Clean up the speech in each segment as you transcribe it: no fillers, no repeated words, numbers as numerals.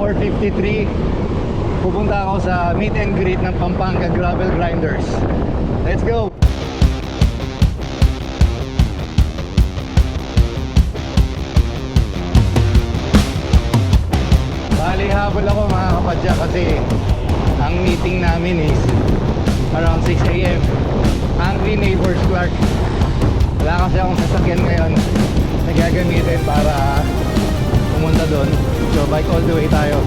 4:53. Pupunta ako sa meet and greet ng Pampanga Gravel Grinders. Let's go! Bali, habol ako mga kapadyak kasi ang meeting namin is around 6 AM. Angry Neighbors Clark. Wala kasi akong sasakyan ngayon na gagamitin para pumunta doon. So bike all the way tayo.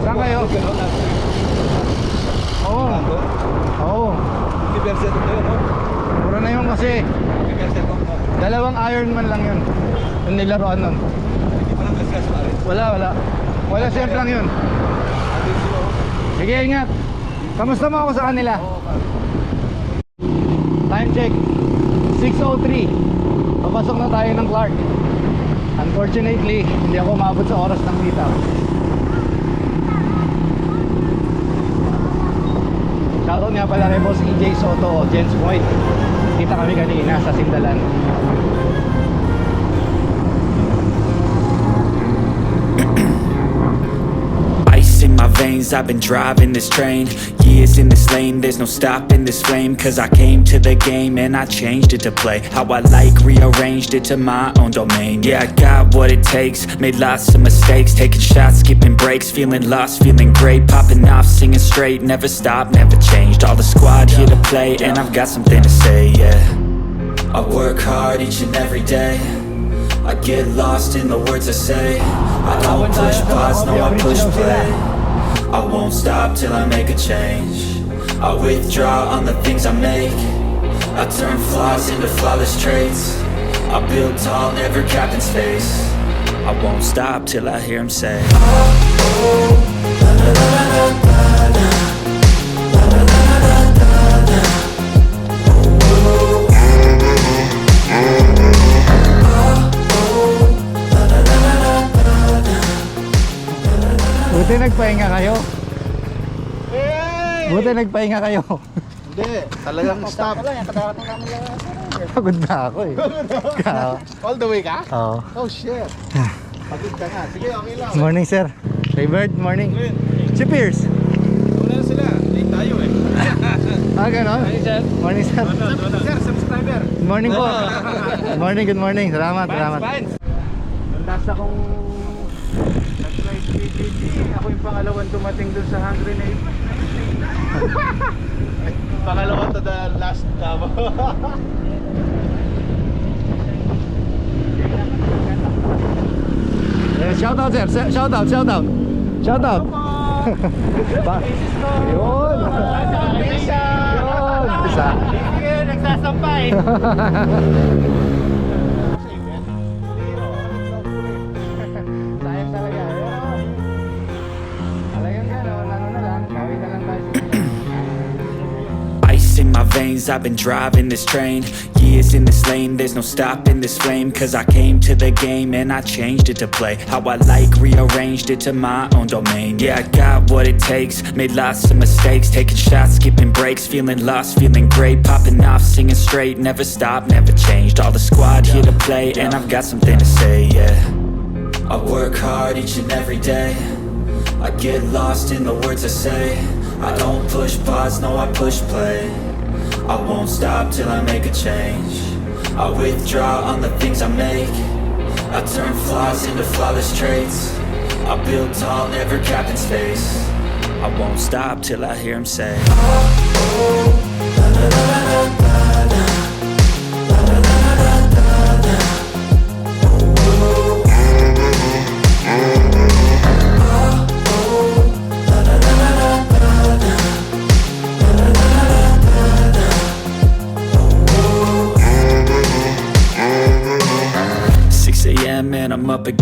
Saan kayo? Oo. Oo. Mura na yun kasi dalawang Ironman lang yun yung nilaruan nun. Wala surf lang yun. Sige, ingat. Kamusta mo ako sa kanila? Time check 6:03. Papasok na tayo ng Clark. Unfortunately, hindi ako maabot sa oras ng meetup. Shoutout nga pala kay Boss EJ Soto, Jens Point. Kita kami kanina sa Sindalan. Ice in my veins, I've been driving this train. Years in this lane, there's no stopping this flame. Cause I came to the game and I changed it to play how I like, rearranged it to my own domain. Yeah, I got what it takes, made lots of mistakes, taking shots, skipping breaks, feeling lost, feeling great, popping off, singing straight, never stopped, never changed. All the squad here to play and I've got something to say, yeah. I work hard each and every day, I get lost in the words I say. I don't push pause, no I push play. I won't stop till I make a change. I withdraw on the things I make. I turn flaws into flawless traits. I build tall, never capped in space. I won't stop till I hear him say, oh, oh, la la la la la la, la la la la la la, oh, oh. Buti nagpahinga kayo. Buti nagpahinga kayo. Hindi, talagang stop. Pagod na ako eh. All the way ka? Oo. Oh shit. Pagod ka nga. Sige, okay lang. Morning sir. Favorite morning. Si Pierce. Una na sila. Late tayo eh. Ganon? Morning sir. Sir, subscriber. Good morning po. Good morning. Salamat. Nandas akong nag-flight PPT. Ako yung pangalawang dumating dun sa Hungry Neighbor. Pangalawa to the last tama. Shout out sir. Shout out. Ba? Yun. Isa. Sige, nagsasampay. Sayang talaga. Talagang gano'n. Ano na lang. Gawin na lang tayo. Ice in my veins, I've been driving this train. Years in this lane, there's no stopping this flame. Cause I came to the game and I changed it to play how I like, rearranged it to my own domain. Yeah, I got what it takes, made lots of mistakes, taking shots, skipping breaks, feeling lost, feeling great, popping off, singing straight, never stopped, never changed. All the squad here to play and I've got something to say, yeah. I work hard each and every day, I get lost in the words I say. I don't push pause, no I push play. I won't stop till I make a change. I withdraw on the things I make. I turn flaws into flawless traits. I build tall, never capped in space. I won't stop till I hear him say, oh, oh, la la la la la la, la la la la la la, oh, oh. Oh, oh, la la la la la la, la la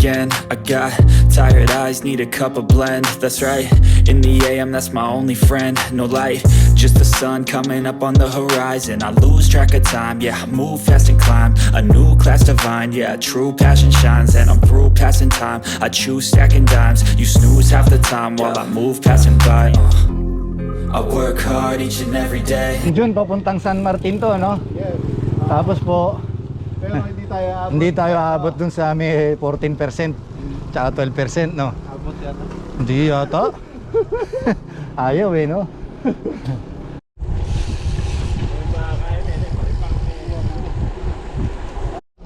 again. I got tired eyes, need a cup of blend. That's right, in the AM, that's my only friend. No light, just the sun coming up on the horizon. I lose track of time, yeah, I move fast and climb a new class divine, yeah, true passion shines. And I'm through passing time, I choose stacking dimes. You snooze half the time while I move passing by. I work hard each and every day. Jun, papuntang San Martin to, no? Yes. Tapos po, Pero hindi tayo abot. hindi tayo aabot dun sa may 14% tsaka 12%, no? Abot yata. Hindi yata. Ayaw eh, no?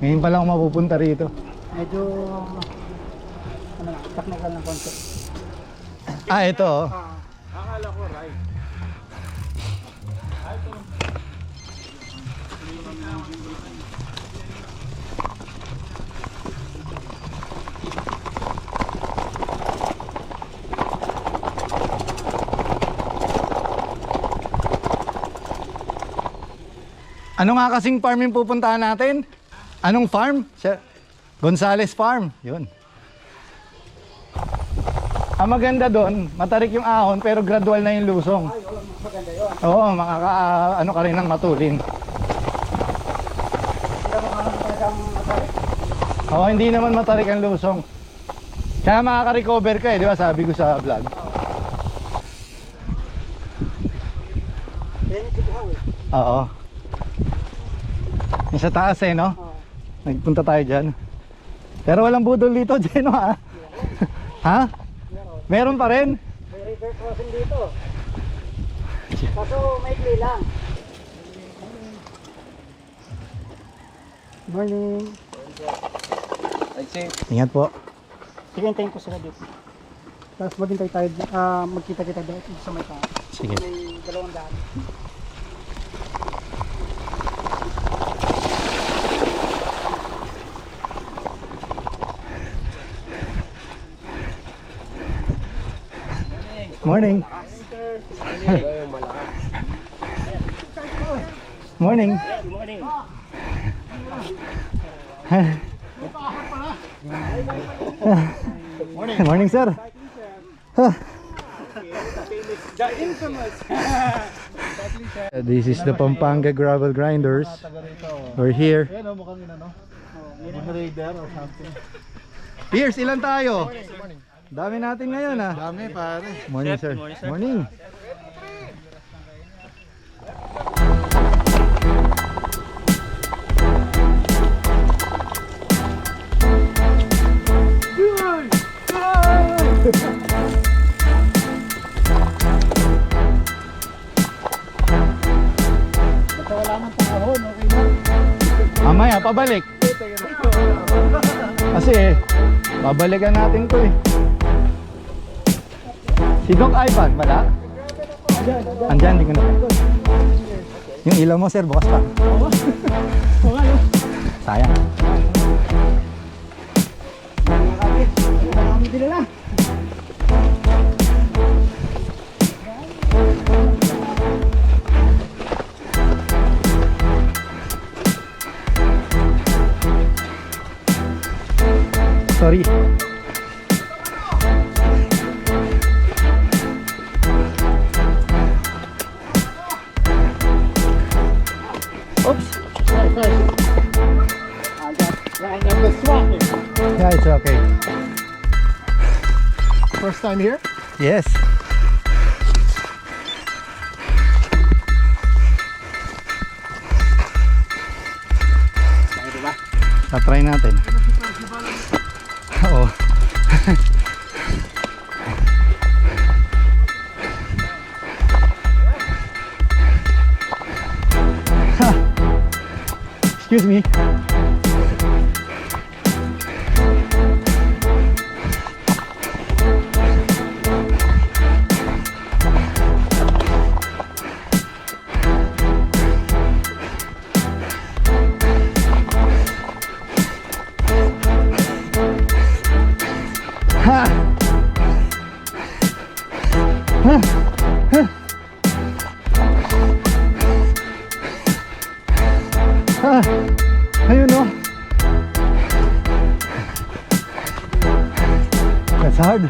Ngayon pa lang ako mapupunta rito. Medyo ano lang, technical ng konti. Ah, ito oh. Akala ko right. Ano nga kasing farm yung pupuntahan natin? Anong farm? Gonzalez Farm. Yun. Ang maganda doon, matarik yung ahon pero gradual na yung lusong. Ay, wala maganda yun. Oo, ano ka rin ng matulin. Hindi mo kaya talagang matarik. Oo, hindi naman matarik ang lusong. Kaya makaka-recover ka eh, di ba? Sabi ko sa vlog. Yan yung kibuhaw eh. Oo. Yung sa taas eh, no? Oo. Nagpunta tayo dyan. Pero walang budol dito, Jeno ha? Ha? Meron pa rin? May river crossing dito. Kaso maikli lang. Morning. Ingat po. Sige, hintayin ko sila dito. Tapos maghintay tayo, magkita-kita dito sa may taas. Sige. May 200. Morning. Morning. Morning, sir. This is the Pampanga Gravel Grinders. We're here. Yan o, mukhang inano. Raider or something. Pierce, ilan tayo? Dami natin ngayon ah. Dami pare. Morning, sir. Morning. Basta wala man panahon, okay na. Mamaya, pabalik. Kasi babalikan natin to eh. Si Doc Ivan, wala? Andyan, hindi ko na. Yung ilaw mo, sir, bukas pa. Sayang. Kami dinala. Sorry. Oops. Yeah, it's okay. First time here? Yes. Na-try natin. Oo. Excuse me. Ayun no. It's hard.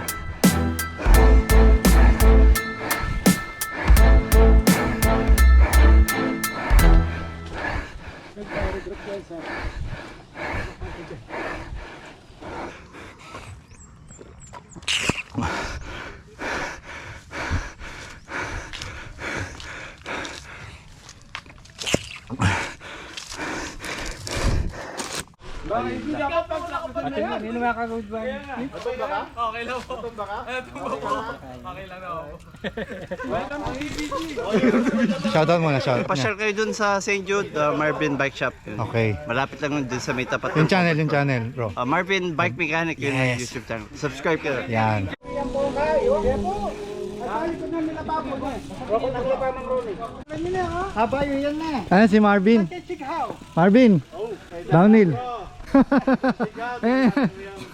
Hindi na makakagod ba? Okay lang po. Okay lang ako. Shoutout muna, shoutout. Pa-share kayo dun sa St. Jude, Marvin Bike Shop. Yun. Okay. Malapit lang dun sa may tapat. Yung channel, bro. Marvin Bike Mechanic, yun yung Yes. YouTube channel. Subscribe kayo. Yan. Haba yun yan na. Ano si Marvin? Marvin. Downhill.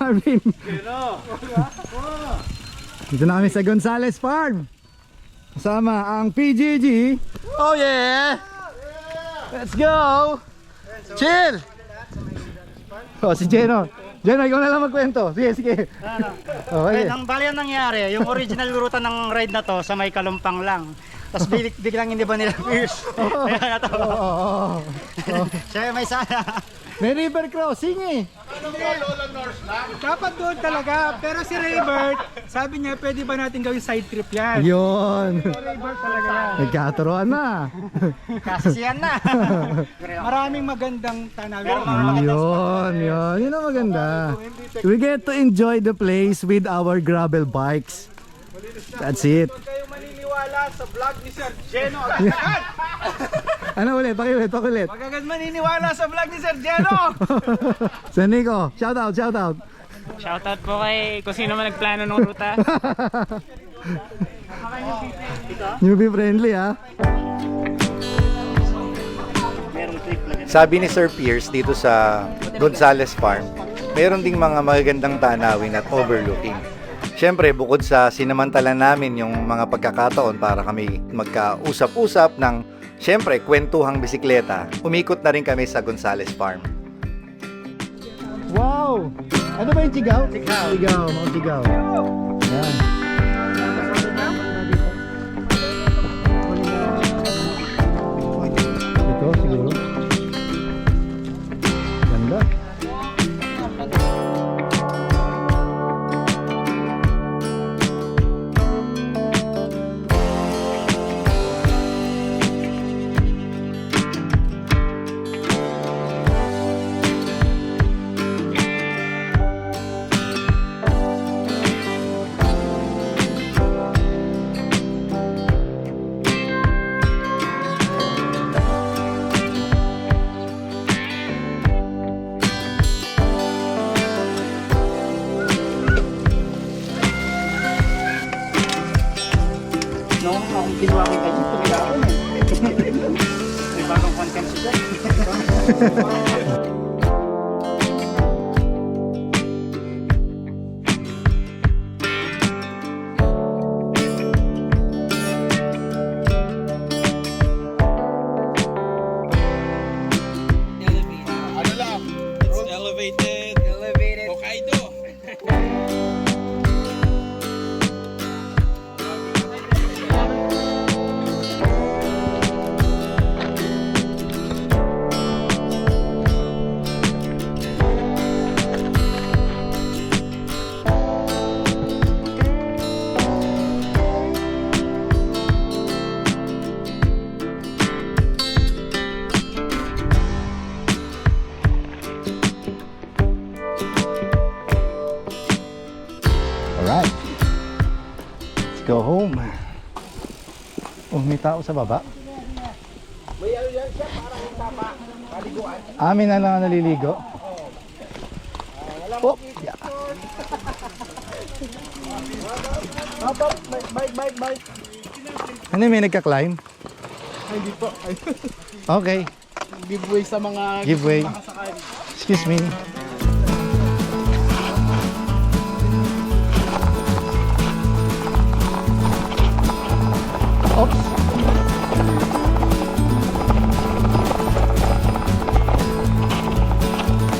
Marvin. Dito na kami sa Gonzalez Farm. Kasama ang PGG. Oh yeah! Let's go! Chill! Oh, si Jeno. Jeno, ikaw na lang magkwento. Sige, sige. Okay. Ang bali ang nangyari, yung original ruta ng ride na to sa may Kalumpang lang. Tapos biglang hindi ba nila Pierce? Kaya na to. Siya may sana. May river crossing eh. Dapat doon talaga. Pero si Raybert, sabi niya pwede ba natin gawin side trip yan? Yun. Raybert talaga yan. Nagkaturoan na. Kasisiyan na. Maraming magandang tanawin. Yun ang maganda. We get to enjoy the place with our gravel bikes. That's it. Huwag kayong maniniwala sa vlog ni Sir Jeno. Ano ulit? Pakiulit. Huwag agad maniniwala sa vlog ni Sir Jeno. San Nico, shoutout. Shoutout po kay kung sino man nagplano ng ruta. Newbie friendly ha. Sabi ni Sir Pierce dito sa Gonzalez Farm, meron ding mga magagandang tanawin at overlooking. Siyempre, bukod sa sinamantala namin yung mga pagkakataon para kami magkausap-usap ng, siyempre, kwentuhang bisikleta, umikot na rin kami sa Gonzalez Farm. Wow! Ano ba yung sigaw? Sigaw, mga sigaw. Yan. Ito siguro. Ganda. Noong ginawa kita dito, tumila ako eh. May bagong content siya. Alright. Let's go home. Oh, may tao sa baba. Amin na lang ang naliligo. Oh, yeah. Bike. Ano yung may nagka-climb? Ay, hindi po. Okay. Giveaway sa mga Giveaway. Excuse me. Oops.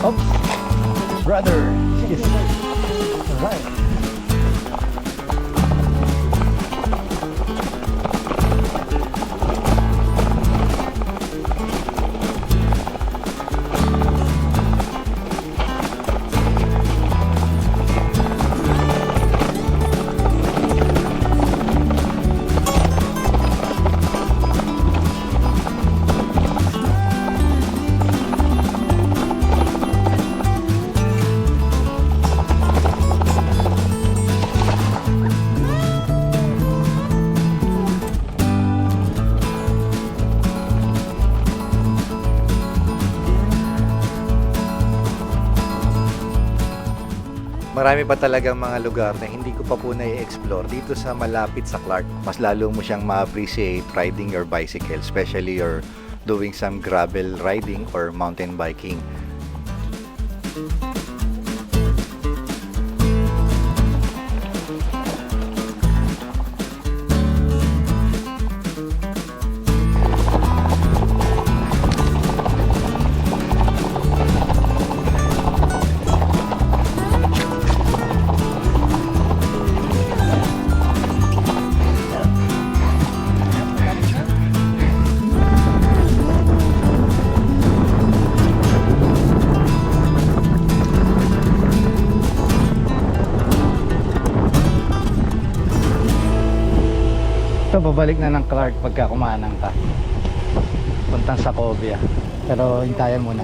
Oops. Brother. Yes. Alright. marami pa talagang mga lugar na hindi ko pa po na-explore dito sa malapit sa Clark. Mas lalo mo siyang ma-appreciate riding your bicycle, especially you're doing some gravel riding or mountain biking. So, babalik na ng Clark pagka kumanang ka. Puntang sa Covia. Pero hintayan muna.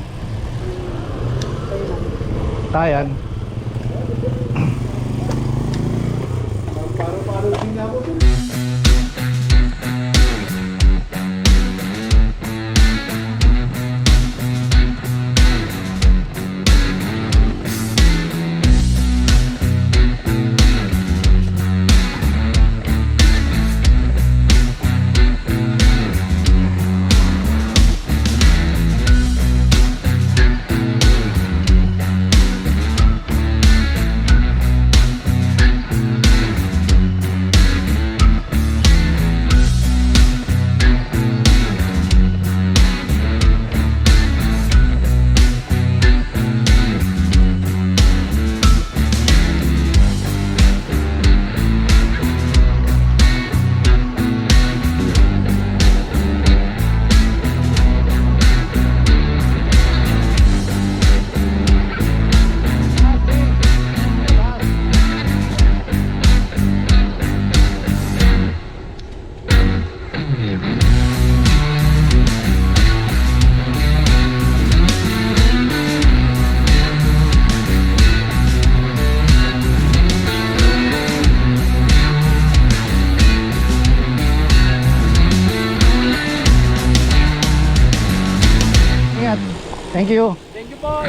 Tayan. Thank you. Thank you po.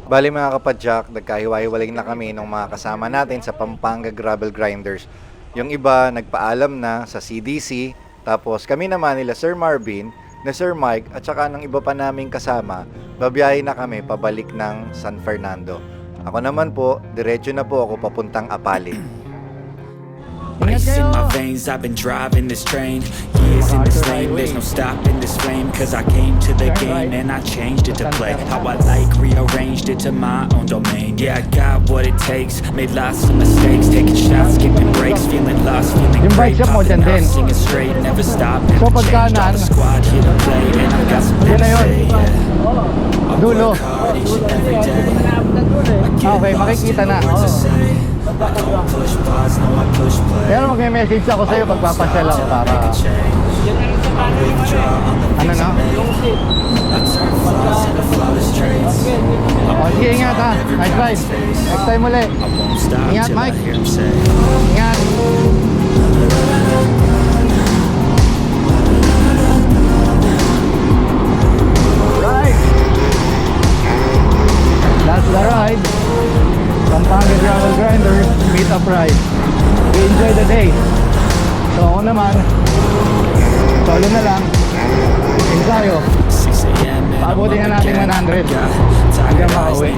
Bali mga kapadyak, nagkahiwa-hiwalay na kami ng mga kasama natin sa Pampanga Gravel Grinders. Yung iba nagpaalam na sa CDC, tapos kami naman nila Sir Marvin, na Sir Mike at saka ng iba pa naming kasama, babiyahe na kami pabalik ng San Fernando. Ako naman po, diretso na po ako papuntang Apali. Ice in my veins, I've been driving this train. Years in this lane, there's no stopping this flame. Cause I came to the game and I changed it to play how I like, rearranged it to my own domain. Yeah, I got what it takes, made lots of mistakes, taking shots, skipping breaks, feeling lost, feeling great, popping off, singing straight, never stop, never change. All the squad here to play and I've got something to say. I work hard each and every day. Okay, makikita na. Pero mag-message ako sa'yo pagpapasyal ako para ano na? O sige, ingat ha. Nice ride. Next time ulit. Ingat Mike. Ingat. Right. That's the ride. Pampanga Gravel Grinders meet up ride. We enjoy the day. So ako naman, solo na lang. Ensayo. Pabuti na natin 100 hanggang makauwi.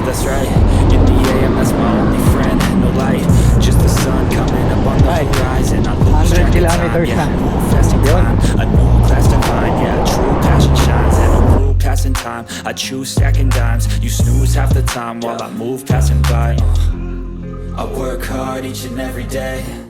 That's right. In the AM, that's my only friend. No light, just the sun coming up on the horizon. I lose track of time, yeah. Move fast and climb. A new class to find, yeah. True passion shines and a blue passing time. I choose stacking dimes. You snooze half the time while I move passing by. I work hard each and every day.